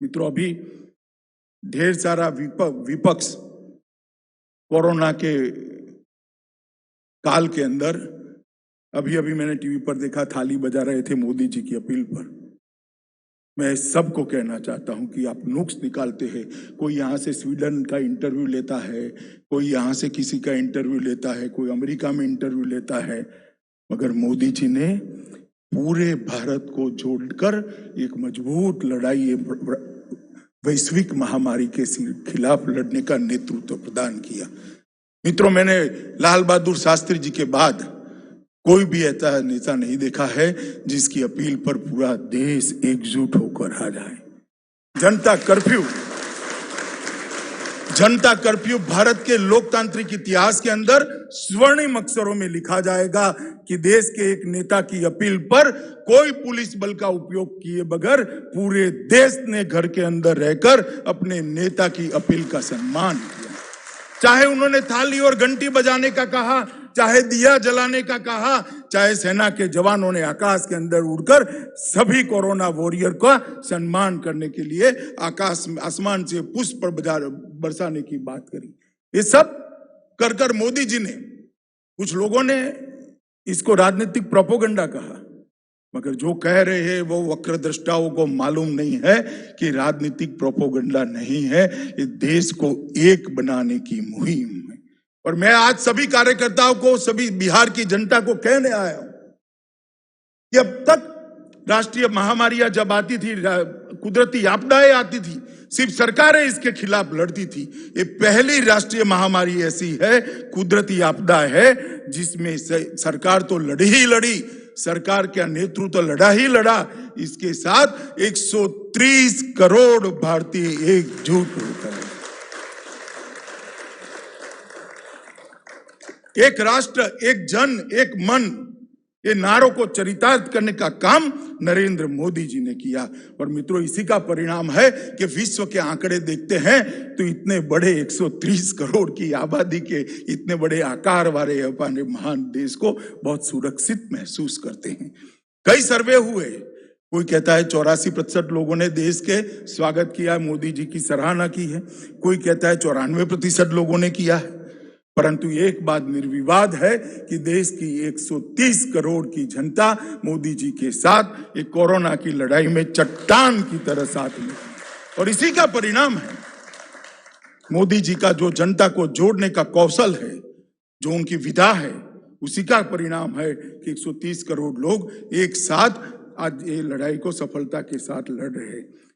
मित्रों, अभी ढेर सारा विपक्ष कोरोना के काल के अंदर अभी अभी मैंने टीवी पर देखा, थाली बजा रहे थे मोदी जी की अपील पर। मैं सबको कहना चाहता हूं कि आप नुक्स निकालते हैं। कोई यहां से स्वीडन का इंटरव्यू लेता है, कोई यहां से किसी का इंटरव्यू लेता है, कोई अमेरिका में इंटरव्यू लेता है, मगर मोदी जी ने पूरे भारत को जोड़कर एक मजबूत लड़ाई, वैश्विक महामारी के खिलाफ लड़ने का नेतृत्व प्रदान किया। मित्रों, मैंने लाल बहादुर शास्त्री जी के बाद कोई भी ऐसा नेता नहीं देखा है जिसकी अपील पर पूरा देश एकजुट होकर आ जाए। जनता कर्फ्यू भारत के लोकतांत्रिक इतिहास के अंदर स्वर्णिम अक्षरों में लिखा जाएगा कि देश के एक नेता की अपील पर कोई पुलिस बल का उपयोग किए बगैर पूरे देश ने घर के अंदर रहकर अपने नेता की अपील का सम्मान किया। चाहे उन्होंने थाली और घंटी बजाने का कहा, चाहे दिया जलाने का कहा, चाहे सेना के जवानों ने आकाश के अंदर उड़कर सभी कोरोना वॉरियर का सम्मान करने के लिए आसमान से पुष्प बरसाने की बात करी। ये सब कर मोदी जी ने, कुछ लोगों ने इसको राजनीतिक प्रोपोगंडा कहा, मगर जो कह रहे हैं वो वक्रदृष्टाओं को मालूम नहीं है कि राजनीतिक प्रोपोगंडा नहीं है, ये देश को एक बनाने की मुहिम है। और मैं आज सभी कार्यकर्ताओं को, सभी बिहार की जनता को कहने आया हूं कि अब तक राष्ट्रीय महामारियां जब आती थी, कुदरती आपदाएं आती थी, सिर्फ सरकारें इसके खिलाफ लड़ती थी। ये पहली राष्ट्रीय महामारी ऐसी है, कुदरती आपदा है, जिसमें सरकार तो लड़ी ही लड़ी, सरकार का नेतृत्व तो लड़ा ही लड़ा, इसके साथ 130 करोड़ भारतीय एकजुट होकर एक राष्ट्र, एक जन, एक मन, ये नारों को चरितार्थ करने का काम नरेंद्र मोदी जी ने किया। और मित्रों, इसी का परिणाम है कि विश्व के आंकड़े देखते हैं तो इतने बड़े 130 करोड़ की आबादी के इतने बड़े आकार वाले अपने महान देश को बहुत सुरक्षित महसूस करते हैं। कई सर्वे हुए, कोई कहता है 84% लोगों ने देश के स्वागत किया, मोदी जी की सराहना की है, कोई कहता है 94% लोगों ने किया है। परंतु एक बात निर्विवाद है कि देश की 130 करोड़ की जनता मोदी जी के साथ एक कोरोना की लड़ाई में चट्टान की तरह साथ में, और इसी का परिणाम है मोदी जी का जो जनता को जोड़ने का कौशल है, जो उनकी विधा है, उसी का परिणाम है कि 130 करोड़ लोग एक साथ आज ये लड़ाई को सफलता के साथ लड़ रहे हैं।